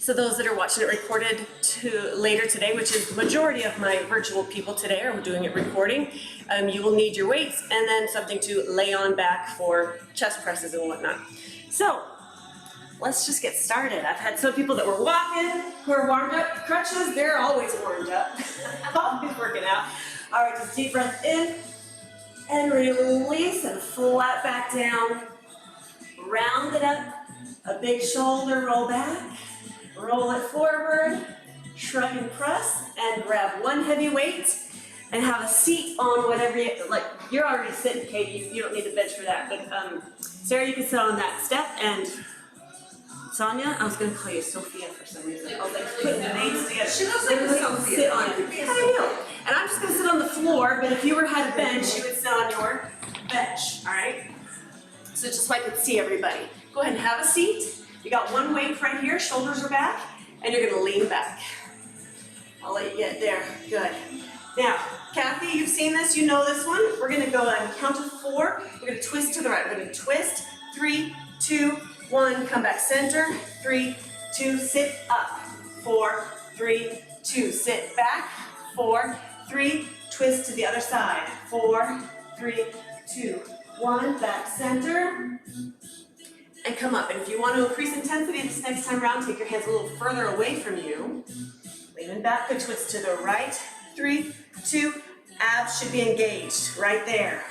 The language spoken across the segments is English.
So those that are watching it recorded later today, which is the majority of my virtual people today are doing it recording, you will need your weights and then something to lay on back for chest presses and whatnot. So let's just get started. I've had some people that were walking who are warmed up. Crutches, they're always warmed up. Always working out. All right, just deep breath in and release and flat back down. Round it up. A big shoulder roll back. Roll it forward, shrug and press, and grab one heavy weight and have a seat on whatever you, like, you're already sitting, Katie, you don't need the bench for that, but Sarah, you can sit on that step, and Sonia, I was going to call you Sophia for some reason. I was like putting the names together. She looks like a Sophia. Sit on it. I know. And I'm just going to sit on the floor, but if you had a bench, you would sit on your bench, all right? So just so I could see everybody. Go ahead and have a seat. You got one weight right here, shoulders are back, and you're gonna lean back. I'll let you get there, good. Now, Kathy, you've seen this, you know this one. We're gonna go and count to 4. We're gonna twist to the right. We're gonna twist, 3, 2, 1, come back center, 3, 2, sit up, 4, 3, 2, sit back, 4, 3, twist to the other side, 4, 3, 2, 1, back center, and come up. And if you want to increase intensity this next time around, take your hands a little further away from you. Leaning back, good twist to the right. 3, 2, abs should be engaged right there.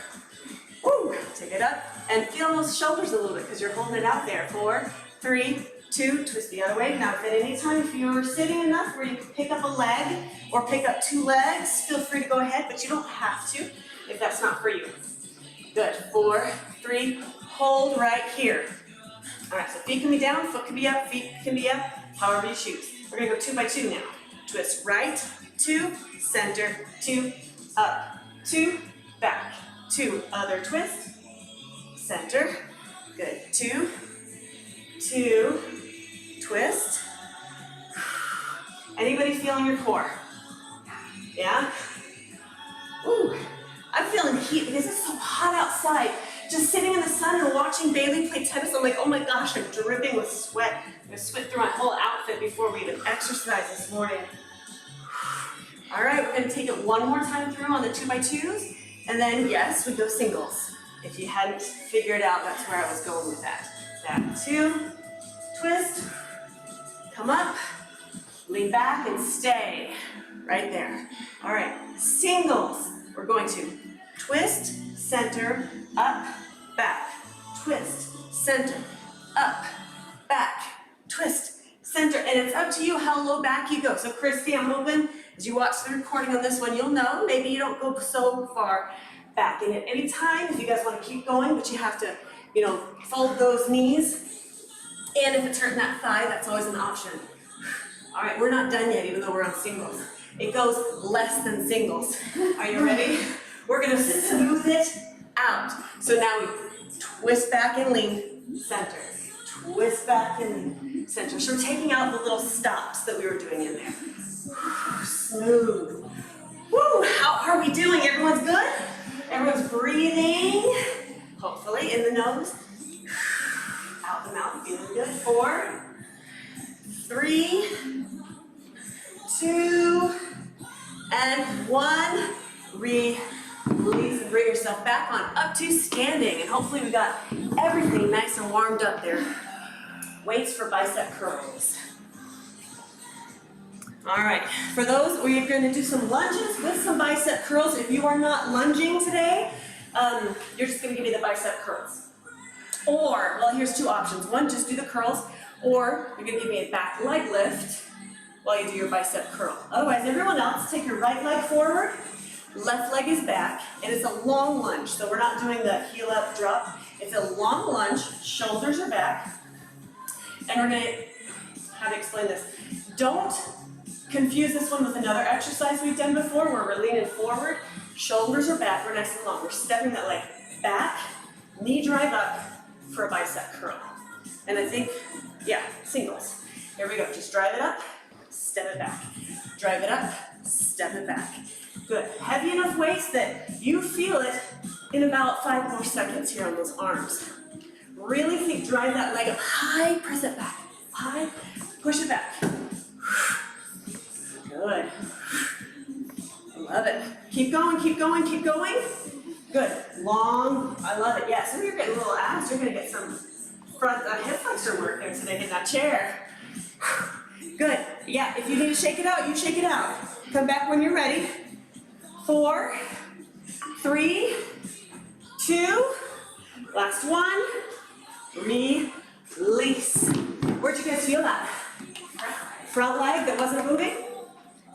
Woo, take it up and feel those shoulders a little bit because you're holding it out there. 4, 3, 2, twist the other way. Now, if at any time, if you're sitting enough where you can pick up a leg or pick up 2 legs, feel free to go ahead, but you don't have to if that's not for you. Good. 4, 3, hold right here. All right, so feet can be down, foot can be up, feet can be up, however you choose. We're gonna go 2 by 2 now. Twist right, 2, center, 2, up, 2, back, 2, other twist, center, good, 2, 2, twist. Anybody feeling your core? Yeah? Ooh, I'm feeling heat because it's so hot outside. Just sitting in the sun and watching Bailey play tennis, I'm like, oh my gosh, I'm dripping with sweat. I'm gonna sweat through my whole outfit before we even exercise this morning. All right, we're gonna take it one more time through on the 2 by 2s, and then yes, we go singles. If you hadn't figured out, that's where I was going with that. Back 2, twist, come up, lean back and stay right there. All right, singles, we're going to twist, center, up, back, twist, center, up, back, twist, center, and it's up to you how low back you go. So Christy, I'm hoping as you watch the recording on this one, you'll know maybe you don't go so far back. And at any time, if you guys want to keep going, but you have to, fold those knees. And if it's hurting that thigh, that's always an option. All right, we're not done yet, even though we're on singles. It goes less than singles. Are you ready? We're gonna smooth it out. So now we twist back and lean, center. Twist back and lean, center. So we're taking out the little stops that we were doing in there. Smooth. Woo, how are we doing? Everyone's good? Everyone's breathing. Hopefully in the nose. Out the mouth, feeling good. 4, 3, 2, and 1. Release and bring yourself back on up to standing. And hopefully we got everything nice and warmed up there. Weights for bicep curls. All right, for those, we're going to do some lunges with some bicep curls. If you are not lunging today, you're just going to give me the bicep curls. Or, well, here's 2 options. One, just do the curls, or you're going to give me a back leg lift while you do your bicep curl. Otherwise, everyone else, take your right leg forward, left leg is back, and it's a long lunge. So we're not doing the heel up drop. It's a long lunge, shoulders are back. And we're going to, how to explain this? Don't confuse this one with another exercise we've done before where we're leaning forward, shoulders are back, we're nice and long. We're stepping that leg back, knee drive up for a bicep curl. And I think, yeah, singles. Here we go, just drive it up, step it back. Drive it up, step it back. Good, heavy enough weights that you feel it in about 5 more seconds here on those arms. Really think, drive that leg up high, press it back. high, push it back. Good. I love it. Keep going, keep going, keep going. Good. Long, I love it. Yeah, some of you are getting a little abs. You're gonna get some front hip flexor work there today in that chair. Good. Yeah, if you need to shake it out, you shake it out. Come back when you're ready. 4, 3, 2, last one. Release. Where'd you guys feel that? Front leg that wasn't moving?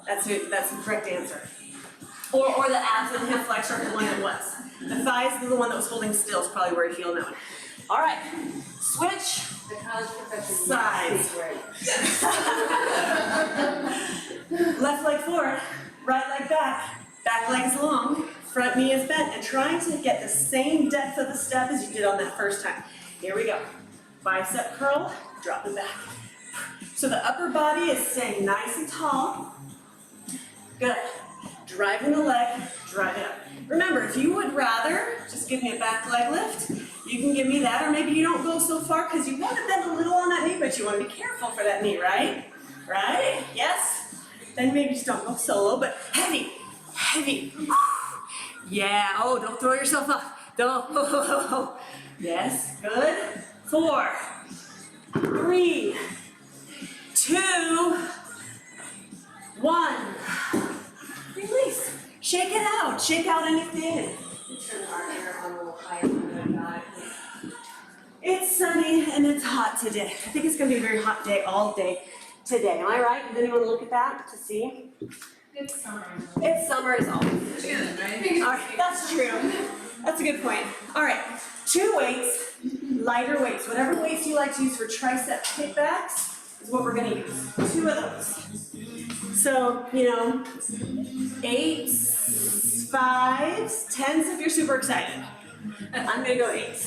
That's the correct answer. Or the abs and hip flexor are the one that was. The thighs is the one that was holding still is probably where you feel that one. All right, switch sides. Left leg forward, right leg back. Back leg is long, front knee is bent, and trying to get the same depth of the step as you did on that first time. Here we go. Bicep curl, drop it back. So the upper body is staying nice and tall. Good. Driving the leg, drive it up. Remember, if you would rather just give me a back leg lift, you can give me that, or maybe you don't go so far because you want to bend a little on that knee, but you want to be careful for that knee, right? Right? Yes? Then maybe just don't go solo, but heavy, heavy. Yeah, oh, don't throw yourself up. Don't. Yes, good. 4, 3, 2, 1. Release. Shake it out. Shake out anything. Turn our hair on a little higher. It's sunny and it's hot today. I think it's going to be a very hot day all day today. Am I right? Does anyone look at that to see? It's summer. It's summer is all. Good, right? All right, that's true. That's a good point. All right, 2 weights, lighter weights. Whatever weights you like to use for tricep kickbacks is what we're going to use. 2 of those. So, 8s, 5s, 10s if you're super excited. I'm going to go 8s.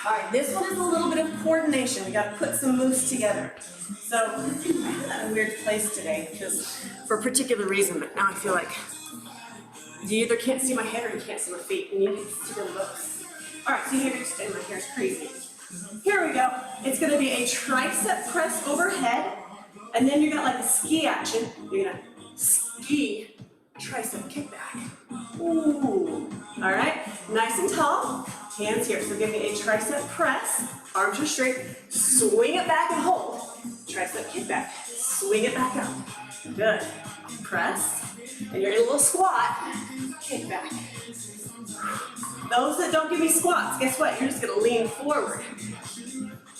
All right, this one is a little bit of coordination. We got to put some moves together. So I had that in a weird place today, just for a particular reason, but now I feel like you either can't see my head or you can't see my feet, and you need to see them both. All right, so here, and my hair's crazy. Here we go. It's going to be a tricep press overhead, and then you're going to like a ski action. You're going to ski tricep kickback. Ooh. All right, nice and tall. Hands here. So give me a tricep press. Arms are straight. Swing it back and hold. Tricep kickback. Swing it back up. Good. Press. And you're in a little squat. Kick back. Those that don't give me squats, guess what? You're just going to lean forward.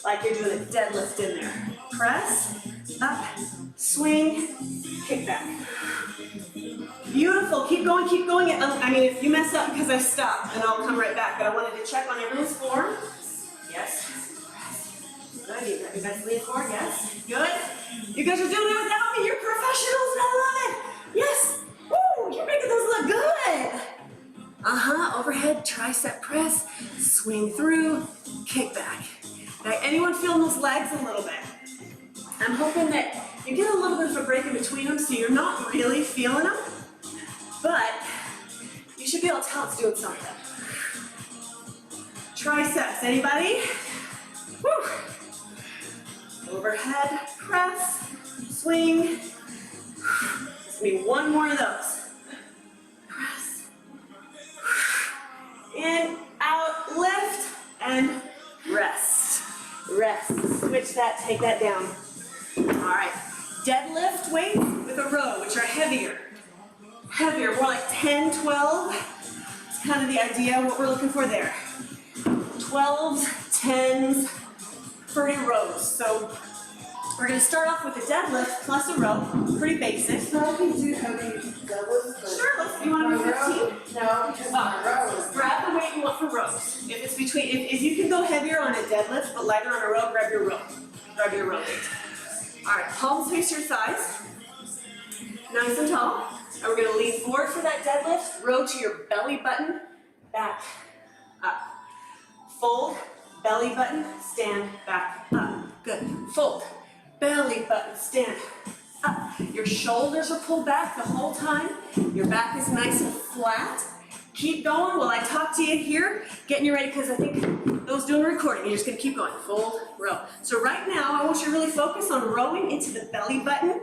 Like you're doing a deadlift in there. Press. Up. Swing. Kick back. Beautiful. Keep going, keep going. I mean, if you mess up because I stopped, then I'll come right back. But I wanted to check on everyone's form. Yes. Good. You guys lean forward. Yes. Good. You guys are doing it without me. You're professionals, and I love it. Yes. Woo! You're making those look good. Overhead tricep press. Swing through. Kick back. Okay. Anyone feeling those legs a little bit? I'm hoping that you get a little bit of a break in between them, so you're not really feeling them. But you should be able to tell it's doing something. Triceps, anybody? Woo. Overhead press, swing. Just need one more of those. Press. In, out, lift, and rest. Rest. Switch that, take that down. All right. Deadlift weights with a row, which are heavier. Heavier, more like 10, 12. It's kind of the idea of what we're looking for there. 12s, 10s, 30 rows. So we're going to start off with a deadlift plus a row. Pretty basic. So I can do how many doubles? Sure, let's, you want to do 15? No, because my rows. Grab the weight you want for rows. If it's between, if you can go heavier on a deadlift but lighter on a row, grab your row. Grab your row weight. All right, palms face your thighs. Nice and tall. And we're going to lean forward for that deadlift. Row to your belly button. Back, up. Fold, belly button, stand, back, up. Good. Fold, belly button, stand, up. Your shoulders are pulled back the whole time. Your back is nice and flat. Keep going while I talk to you here, getting you ready, because I think those doing the recording, you're just gonna keep going, full row. So right now, I want you to really focus on rowing into the belly button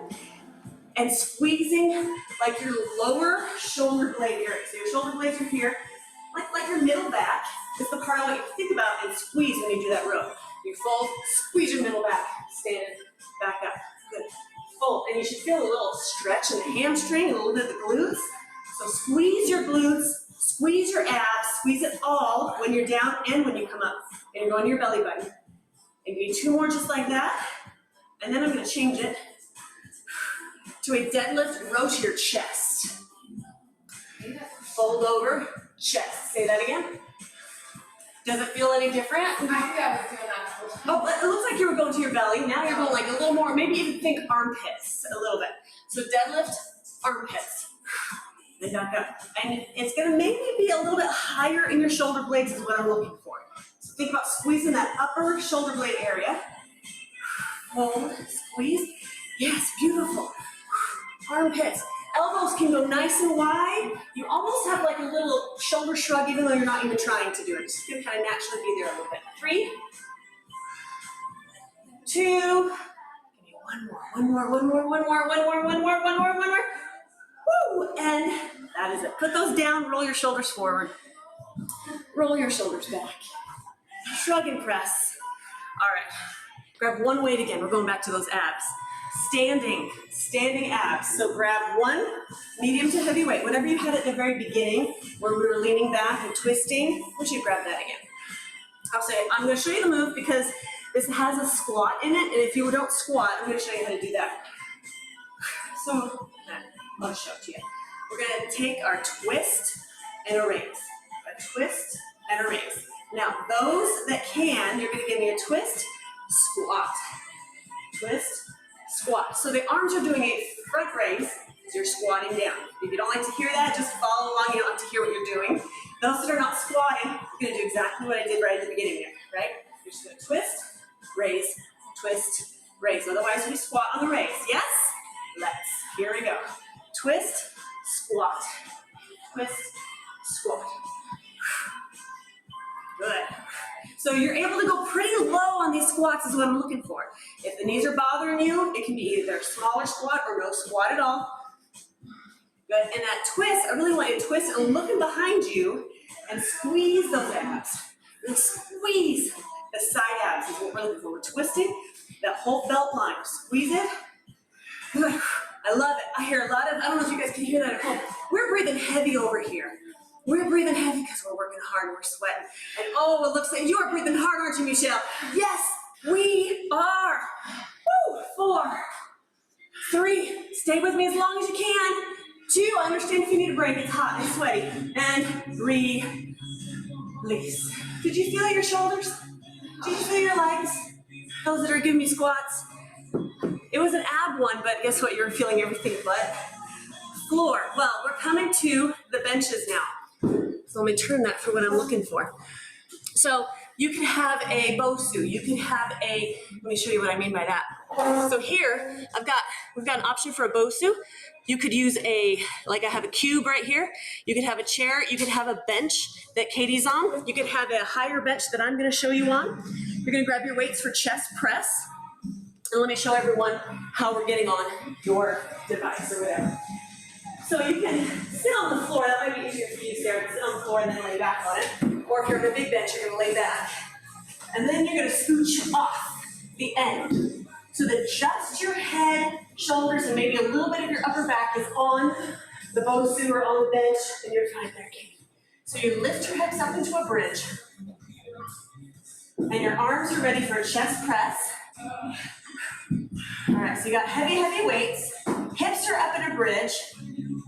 and squeezing like your lower shoulder blade area. So your shoulder blades are here, like your middle back is the part I want you to think about and squeeze when you do that row. You fold, squeeze your middle back, stand back up, good. Fold, and you should feel a little stretch in the hamstring, a little bit of the glutes. So squeeze your glutes, squeeze your abs, squeeze it all when you're down and when you come up. And you're going to your belly button. And you do 2 more just like that. And then I'm gonna change it to a deadlift row to your chest. Fold over, chest. Say that again. Does it feel any different? I think I was doing that. Oh, it looks like you were going to your belly. Now you're going like a little more, maybe even think armpits a little bit. So deadlift, armpits. Then back up. And it's gonna maybe be a little bit higher in your shoulder blades is what I'm looking for. So think about squeezing that upper shoulder blade area. Hold, squeeze. Yes, beautiful. Armpits. Elbows can go nice and wide. You almost have like a little shoulder shrug even though you're not even trying to do it. It's just gonna kind of naturally be there a little bit. 3, 2, give me one more. Woo, and that is it. Put those down, roll your shoulders forward. Roll your shoulders back. Shrug and press. All right, grab one weight again. We're going back to those abs. Standing abs. So grab one medium to heavy weight. Whatever you had at the very beginning, where we were leaning back and twisting, I want you to grab that again. I'll say, I'm gonna show you the move because this has a squat in it, and if you don't squat, I'm gonna show you how to do that. So, I'll show it to you. We're gonna take our twist and a raise. A twist and a raise. Now, those that can, you're gonna give me a twist, squat. Twist, squat. So the arms are doing a front raise as you're squatting down. If you don't like to hear that, just follow along. You don't have to hear what you're doing. Those that are not squatting, you're gonna do exactly what I did right at the beginning there, right? You're just gonna twist, raise, twist, raise. Otherwise, we squat on the raise. Yes? Let's. Here we go. Twist, squat. Twist, squat. Good. So you're able to go pretty low on these squats is what I'm looking for. If the knees are bothering you, it can be either a smaller squat or no squat at all. Good. And that twist, I really want you to twist and looking behind you and squeeze those abs. And squeeze the side abs is what we're looking for. We're twisting that whole belt line. Squeeze it. Good. I love it. I hear a lot of, I don't know if you guys can hear that at home. We're breathing heavy over here. We're breathing heavy because we're working hard and we're sweating. And oh, it looks like you are breathing hard, aren't you, Michelle? Yes, we are. Woo, 4, 3, stay with me as long as you can. 2, I understand if you need a break, it's hot and sweaty. And release. Did you feel your shoulders? Did you feel your legs? Those that are giving me squats? It was an ab one, but guess what? You're feeling everything but floor. Well, we're coming to the benches now. So let me turn that for what I'm looking for. So you can have a Bosu. You can have a, let me show you what I mean by that. So here, we've got an option for a Bosu. You could use like I have a cube right here. You could have a chair. You could have a bench that Katie's on. You could have a higher bench that I'm gonna show you on. You're gonna grab your weights for chest press. And let me show everyone how we're getting on your device or whatever. So you can sit on the floor. That might be easier for you, Sarah, to sit on the floor and then lay back on it. Or if you're on a big bench, you're gonna lay back. And then you're gonna scooch off the end so that just your head, shoulders, and maybe a little bit of your upper back is on the Bosu or on the bench, and you're fine there, Katie. So you lift your hips up into a bridge, and your arms are ready for a chest press. All right, so you got heavy, heavy weights. Hips are up in a bridge,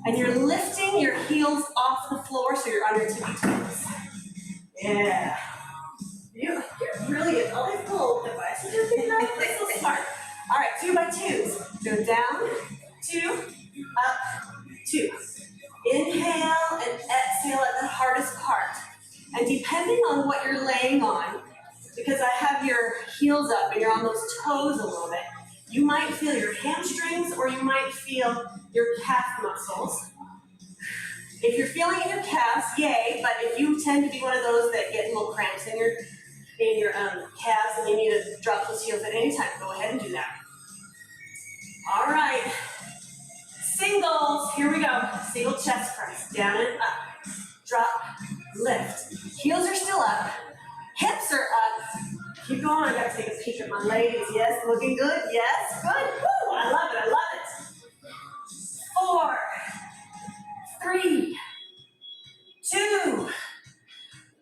and you're lifting your heels off the floor so you're on your tippy toes. Yeah. You're brilliant. All these little devices are being nice. They're so smart. All right, 2 by 2s. Go down, 2, up, 2. Inhale and exhale at the hardest part. And depending on what you're laying on, because I have your heels up and you're on those toes a little bit, you might feel your hamstrings or you might feel your calf muscles If you're feeling it in your calves, yay, but if you tend to be one of those that get little cramps in your calves and you need to drop those heels at any time, go ahead and do that. All right, singles, here we go. Single chest press, down and up, drop, lift. Heels are still up, hips are up. Keep going, I gotta take a peek at my ladies. Yes, looking good, yes, good. Woo, I love it, I love it. 4, 3, 2,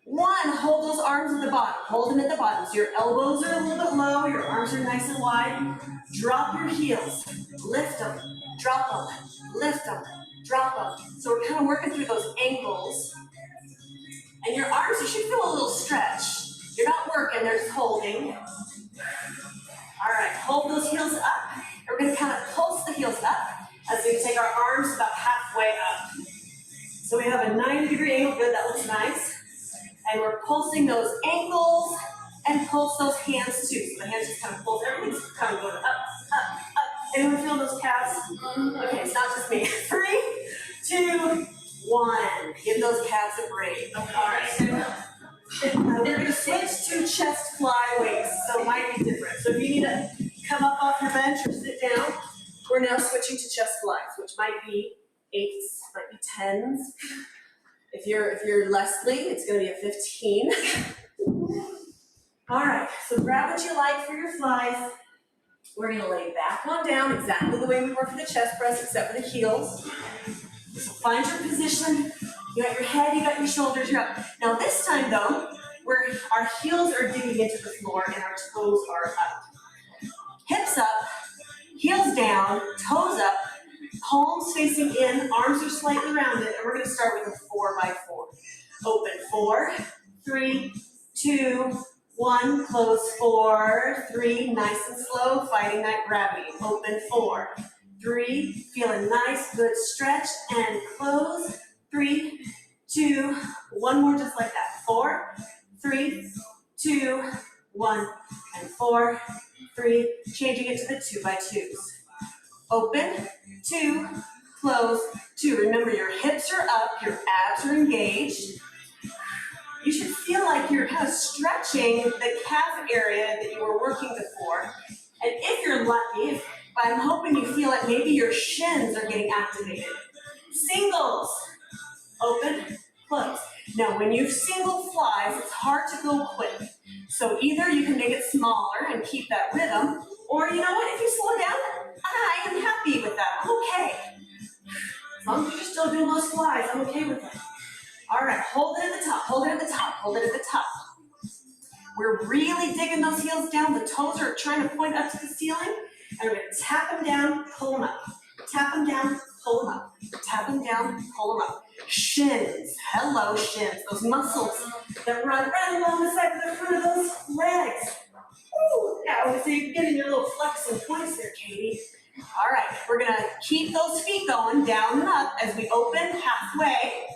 1, hold those arms at the bottom. Hold them at the bottom. So your elbows are a little bit low, your arms are nice and wide. Drop your heels. Lift them, drop them, lift them, drop them. So we're kind of working through those ankles. And your arms, you should feel a little stretch. You're not working, they're just holding. All right, hold those heels up. We're going to kind of pulse the heels up as we take our arms about halfway up. So we have a 90-degree angle. Good, that looks nice. And we're pulsing those ankles and pulse those hands too. So the hands just kind of pulse. Everything's kind of going up, up, up. Anyone feel those calves? Okay, it's not just me. 3, 2, 1. Give those calves a break. All right. We're going to switch to chest fly weights, so it might be different. So if you need to come up off your bench or sit down, we're now switching to chest flies, which might be 8s, might be 10s. If you're Leslie, it's going to be a 15. All right, so grab what you like for your flies. We're going to lay back on down exactly the way we were for the chest press, except for the heels. So find your position. You got your head, you got your shoulders, you're up. Now this time though, where our heels are digging into the floor and our toes are up. Hips up, heels down, toes up, palms facing in, arms are slightly rounded, and we're going to start with a 4x4. Open, 4, 3, 2, 1, close, 4, 3, nice and slow, fighting that gravity. Open, 4, 3, feeling nice, good stretch, and close, 3, 2, 1 more just like that. 4, 3, 2, 1, and 4, 3, changing it to the 2x2s. Open, 2, close, 2. Remember your hips are up, your abs are engaged. You should feel like you're kind of stretching the calf area that you were working before. And if you're lucky, I'm hoping you feel like maybe your shins are getting activated. Singles. Open, close. Now when you single flies, it's hard to go quick. So either you can make it smaller and keep that rhythm, or you know what, if you slow down, I am happy with that. I'm okay. As long as you're still doing those flies, I'm okay with it. All right, hold it at the top, hold it at the top, hold it at the top. We're really digging those heels down. The toes are trying to point up to the ceiling, and we're going to tap them down, pull them up. Tap them down, pull them up. Tap them down, pull them up. Shins, hello shins, those muscles that run right along the side of the front of those legs. Woo! Yeah, so you're getting your little flex and points there, Katie. All right, we're gonna keep those feet going down and up as we open halfway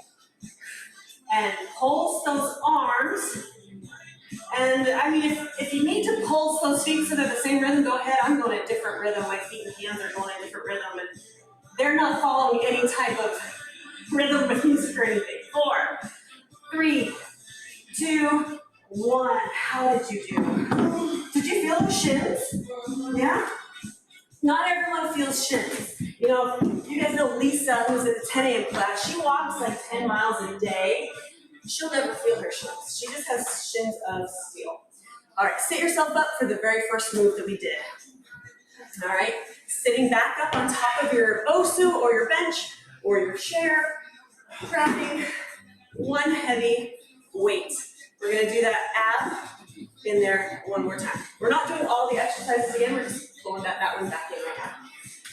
and pulse those arms. And I mean, if you need to pulse those feet so they're the same rhythm, go ahead. I'm going a different rhythm. My feet and hands are going a different rhythm, and they're not following any type of rhythm with music or anything. 4, 3, 2, 1. How did you do? Did you feel the shins? Yeah? Not everyone feels shins. You know, you guys know Lisa, who's in the 10 a.m. class. She walks like 10 miles a day. She'll never feel her shins. She just has shins of steel. All right, sit yourself up for the very first move that we did. All right, sitting back up on top of your Bosu or your bench or your chair, grabbing one heavy weight. We're gonna do that ab in there one more time. We're not doing all the exercises again, we're just pulling that one back in right now.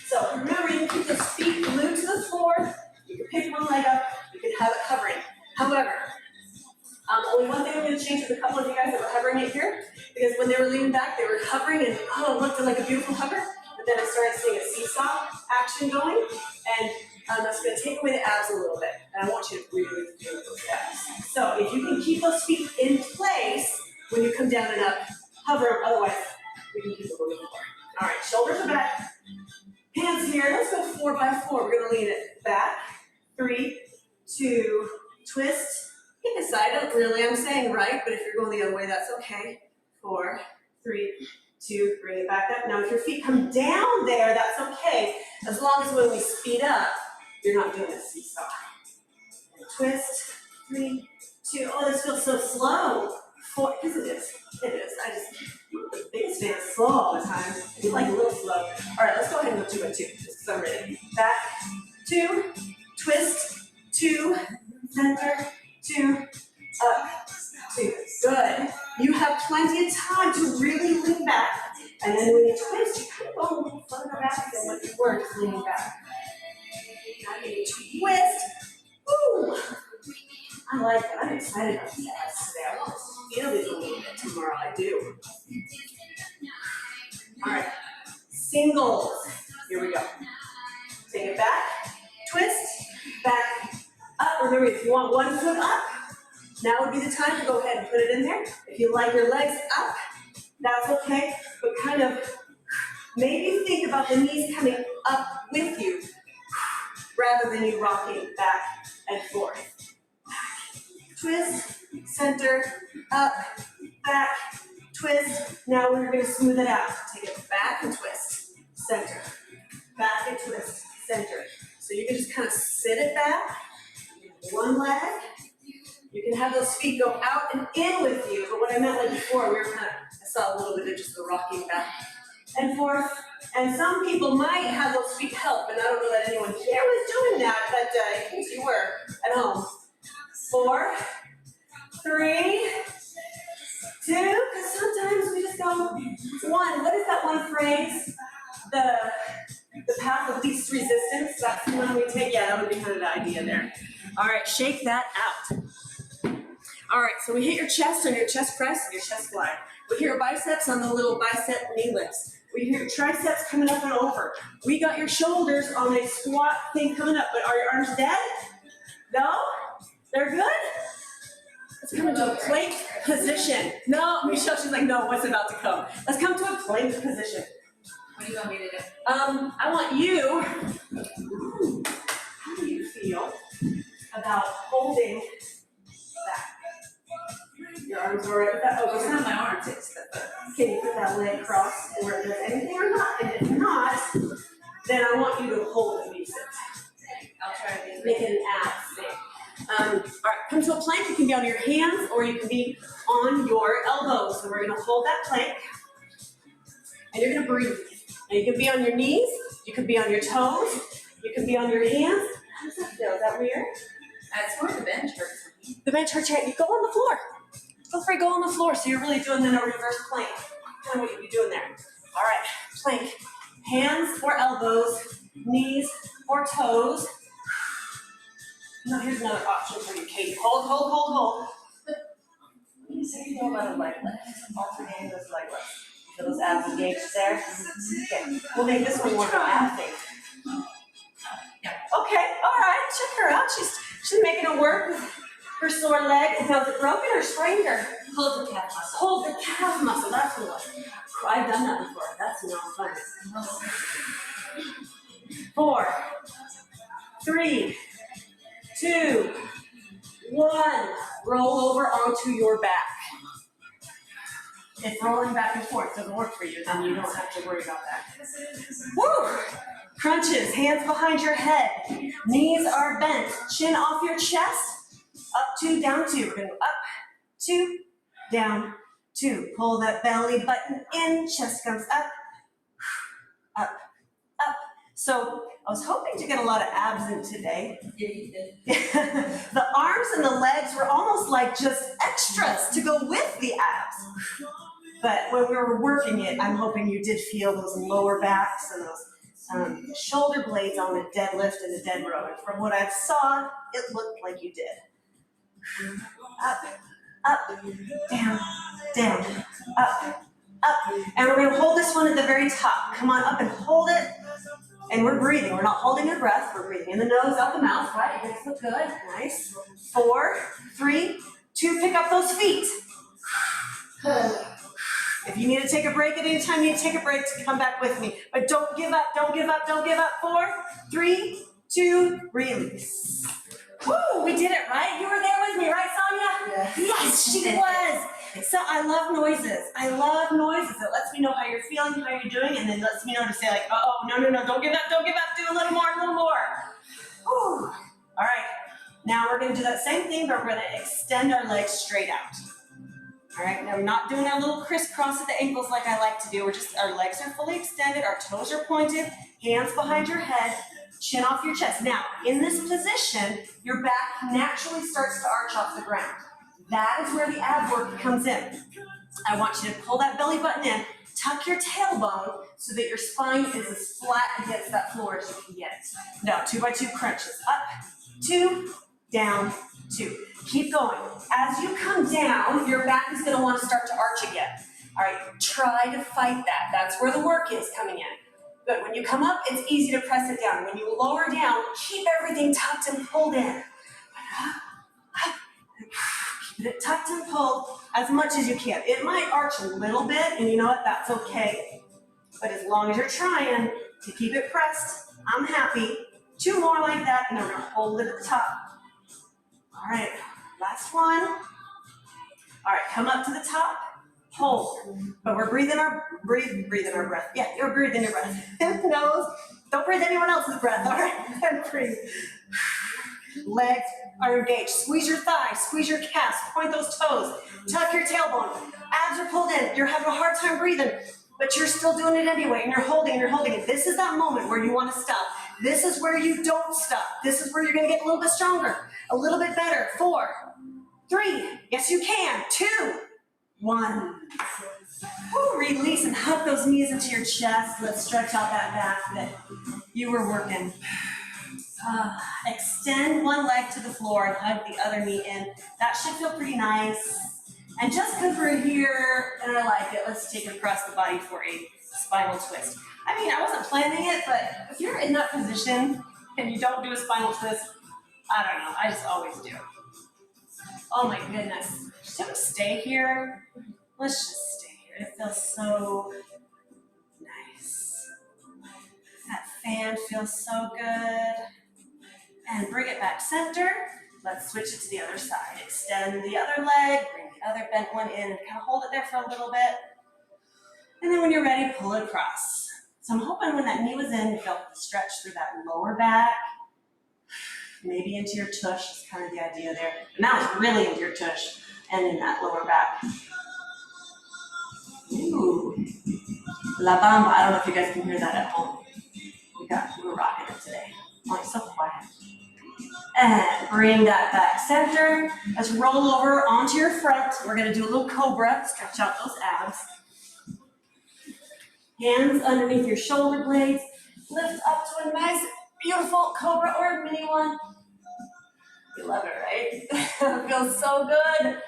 So remember, you can keep those feet glued to the floor, you can pick one leg up, you can have it hovering. However, only one thing I'm going to change with a couple of you guys that were hovering it here, because when they were leaning back, they were hovering and it looked like a beautiful hover, but then I started seeing a seesaw action going, and that's going to take away the abs a little bit, and I want you to really feel those abs. So if you can keep those feet in place when you come down and up, hover them, otherwise we can keep it moving forward. All right, shoulders are back, hands here, let's go 4x4, we're going to lean it back, 3, 2, twist. Pick a side, don't really, I'm saying right, but if you're going the other way, that's okay. 4, 3, 2, bring it back up. Now if your feet come down there, that's okay, as long as when we speed up, you're not doing a seesaw. And twist, 3, 2, oh, this feels so slow. 4, because it is, I'm the biggest fan of slow all the time. I do like a little slow. All right, let's go ahead and go 2 by 2, just because I'm ready. Back, 2, twist, 2, center, 2, up, 2. Good. You have plenty of time to really lean back. And then when you twist, you kind of go a little further back than what you were just leaning back. Now you twist. Woo! I like it. I'm excited about the abs today. I want to feel these a little bit tomorrow. I do. All right. Singles. Here we go. Take it back. Twist. Back. Up. Remember, if you want one foot up, now would be the time to go ahead and put it in there. If you like your legs up, that's okay. But kind of maybe think about the knees coming up with you rather than you rocking back and forth. Twist, center, up, back, twist. Now we're going to smooth it out. Take it back and twist, center, back and twist, center. So you can just kind of sit it back, one leg. You can have those feet go out and in with you, but what I meant like before, we were kind of, I saw a little bit of just the rocking back and forth. And some people might have those feet help, and I don't know that anyone here was doing that, but in case you were at home. 4, 3, 2, because sometimes we just go 1. What is that one phrase? The path of least resistance, that's the one we take. Yeah, that would be kind of the idea there. All right, shake that out. All right, so we hit your chest on your chest press and your chest fly. We hear biceps on the little bicep knee lifts. We hear triceps coming up and over. We got your shoulders on a squat thing coming up, but are your arms dead? No? They're good? Let's come into a plank position. No, Michelle, she's like, no, what's about to come? Let's come to a plank position. What do you want me to do? I want you, how do you feel about holding that? Your arms are right with that. Oh, it's not my arms, it's the foot. Can you put that leg crossed where it does anything or not? And if not, then I want you to hold the biceps. I'll try to Make it an ab thing. All right, come to a plank. You can be on your hands or you can be on your elbows. So we're going to hold that plank and you're going to breathe. And you can be on your knees, you can be on your toes, you can be on your hands. How does that feel? Is that weird? That's where the bench hurts. The bench hurts your hand. You go on the floor. Feel free to go on the floor. So you're really doing then a reverse plank. Kind of what you'd be doing there. All right, plank. Hands or elbows, knees or toes. Now here's another option for you, Katie. Hold, hold, hold, hold. What do you say you know about a leg lift? Alternating those leg lifts. Feel those abs engaged there? Okay, we'll make this one more of an ab thing. Yeah. Okay, all right, check her out. She's making it work with her sore leg. Now, is it broken or sprained or? Hold the calf muscle. Hold the calf muscle, that's the one. I've done that before, that's not fun. 4, 3, 2, 1. Roll over onto your back. If rolling back and forth doesn't work for you, then you don't have to worry about that. Woo! Crunches, hands behind your head. Knees are bent. Chin off your chest. Up 2, down 2. We're going to go up, 2, down, 2. Pull that belly button in. Chest comes up, up, up. So I was hoping to get a lot of abs in today. Yeah, you did. The arms and the legs were almost like just extras to go with the abs. But when we were working it, I'm hoping you did feel those lower backs and those shoulder blades on the deadlift and the dead row. And from what I saw, it looked like you did. Up, up, down, down, up, up. And we're gonna hold this one at the very top. Come on up and hold it. And we're breathing. We're not holding your breath. We're breathing in the nose, out the mouth. Right, you guys look good. Nice. 4, 3, 2, pick up those feet. If you need to take a break at any time, you need to take a break to come back with me. But don't give up, don't give up, don't give up. 4, 3, 2, release. Woo, we did it, right? You were there with me, right, Sonia? Yeah. Yes, she was. So I love noises. I love noises. It lets me know how you're feeling, how you're doing, and then lets me know to say like, oh, no, don't give up, do a little more, Whew. All right, now we're gonna do that same thing, but we're gonna extend our legs straight out. All right, now we're not doing our little crisscross at the ankles like I like to do. Our legs are fully extended, our toes are pointed, hands behind your head, chin off your chest. Now, in this position, your back naturally starts to arch off the ground. That is where the ab work comes in. I want you to pull that belly button in, tuck your tailbone so that your spine is as flat against that floor as you can get. Now, 2 by 2 crunches. Up, 2, down, 2. Keep going. As you come down, your back is going to want to start to arch again. All right, try to fight that. That's where the work is coming in. Good. When you come up, it's easy to press it down. When you lower down, keep everything tucked and pulled in. Keep it tucked and pulled as much as you can. It might arch a little bit, and you know what? That's okay. But as long as you're trying to keep it pressed, I'm happy. 2 more like that, and then we're going to hold it at the top. All right, last one. All right, come up to the top, hold. But we're breathing our breath. Yeah, you're breathing your breath. Nose. Don't breathe anyone else's breath, all right? And breathe. Legs are engaged. Squeeze your thighs, squeeze your calves, point those toes, tuck your tailbone. Abs are pulled in. You're having a hard time breathing, but you're still doing it anyway, and you're holding it. This is that moment where you want to stop. This is where you don't stop. This is where you're going to get a little bit stronger, a little bit better. 4, 3, yes you can. 2, 1. Woo, release and hug those knees into your chest. Let's stretch out that back that you were working. Extend one leg to the floor and hug the other knee in. That should feel pretty nice. And just because we're here and I like it, let's take it across the body for a spinal twist. I mean, I wasn't planning it, but if you're in that position and you don't do a spinal twist, I don't know, I just always do. Oh my goodness. Should we stay here? Let's just stay here. It feels so nice. That fan feels so good. And bring it back center. Let's switch it to the other side. Extend the other leg, bring the other bent one in, and kind of hold it there for a little bit. And then when you're ready, pull it across. So I'm hoping when that knee was in, you felt the stretch through that lower back, maybe into your tush is kind of the idea there. And that was really into your tush and in that lower back. Ooh, La Bamba. I don't know if you guys can hear that at home. We're rocking it today. Oh, it's so quiet. And bring that back center. Let's roll over onto your front. We're going to do a little cobra. Stretch out those abs. Hands underneath your shoulder blades. Lift up to a nice, beautiful cobra or a mini one. You love it, right? It feels so good.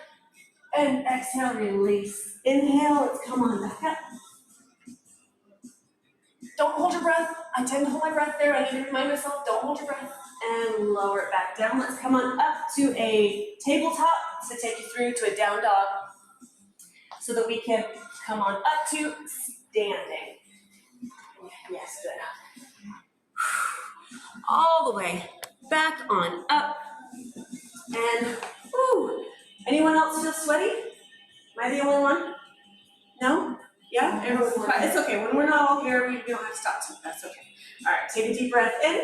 And exhale, release. Inhale, let's come on back up. Don't hold your breath. I tend to hold my breath there. I need to remind myself, don't hold your breath. And lower it back down. Let's come on up to a tabletop to take you through to a down dog so that we can come on up to standing. Yes, good. All the way back on up. And, whoo. Anyone else feel sweaty? Am I the only one? No? Yeah? Everyone's quiet. It's okay. When we're not all here, we don't have to stop. That's okay. All right, take a deep breath in.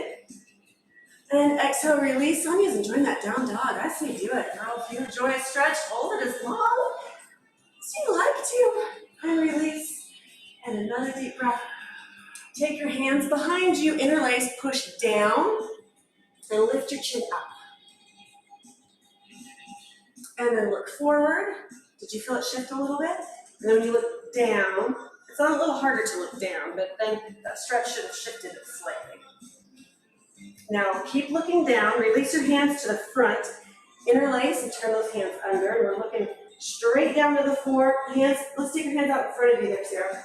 And exhale, release. Sonia's enjoying that down dog. I see you do it, girl. If you enjoy a stretch, hold it as long as you like to. And release. And another deep breath. Take your hands behind you, interlace, push down, and lift your chin up. And then look forward. Did you feel it shift a little bit? And then when you look down, it's a little harder to look down, but then that stretch should have shifted it slightly. Now keep looking down, release your hands to the front, interlace and turn those hands under. And we're looking straight down to the floor. Hands, let's take your hands out in front of you there, Sarah.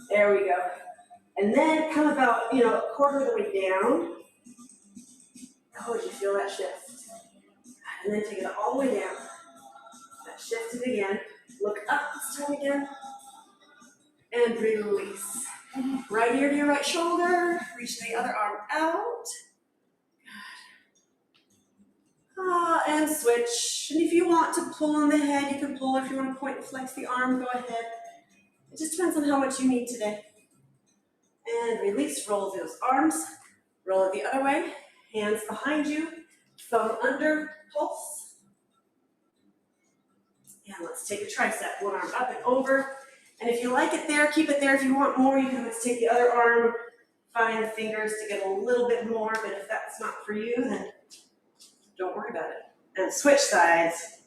There we go. And then come about, a quarter of the way down. Oh, did you feel that shift? And then take it all the way down. That shifted again. Look up this time again. And release. Right ear to your right shoulder. Reach the other arm out. And switch. And if you want to pull on the head, you can pull. If you want to point and flex the arm, go ahead. It just depends on how much you need today. And release, roll those arms. Roll it the other way. Hands behind you, thumb under, pulse. And let's take a tricep. One arm up and over. And if you like it there, keep it there. If you want more, you can always take the other arm, find the fingers to get a little bit more, but if that's not for you, then don't worry about it. And switch sides.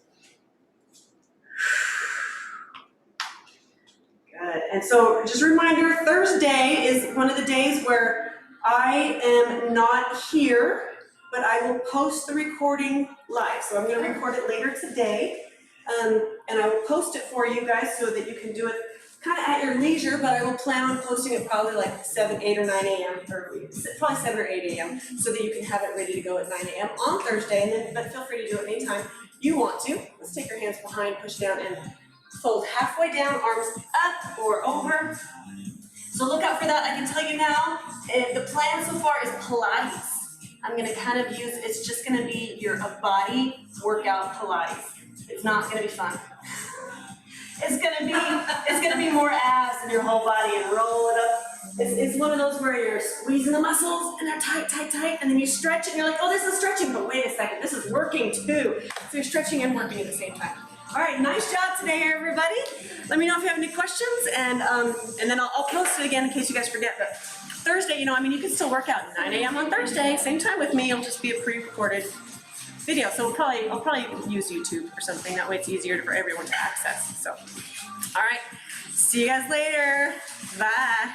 Good. And so just a reminder, Thursday is one of the days where I am not here, but I will post the recording live. So I'm going to record it later today, and I will post it for you guys so that you can do it kind of at your leisure, but I will plan on posting it probably like 7, 8, or 9 a.m. or probably 7 or 8 a.m. so that you can have it ready to go at 9 a.m. on Thursday, and then, but feel free to do it anytime you want to. Let's take your hands behind, push down, and fold halfway down, arms up or over. So look out for that. I can tell you now, the plan so far is Pilates. I'm gonna kind of use, it's just gonna be a body workout Pilates. It's not gonna be fun. It's gonna be more abs in your whole body and roll it up. It's one of those where you're squeezing the muscles and they're tight, tight, tight, and then you stretch and you're like, oh, this is stretching, but wait a second, this is working too. So you're stretching and working at the same time. All right, nice job today, everybody. Let me know if you have any questions, and then I'll post it again in case you guys forget. But Thursday, you can still work out at 9 a.m. on Thursday, same time with me. It'll just be a pre-recorded video. So I'll probably use YouTube or something. That way it's easier for everyone to access. So, all right, see you guys later. Bye.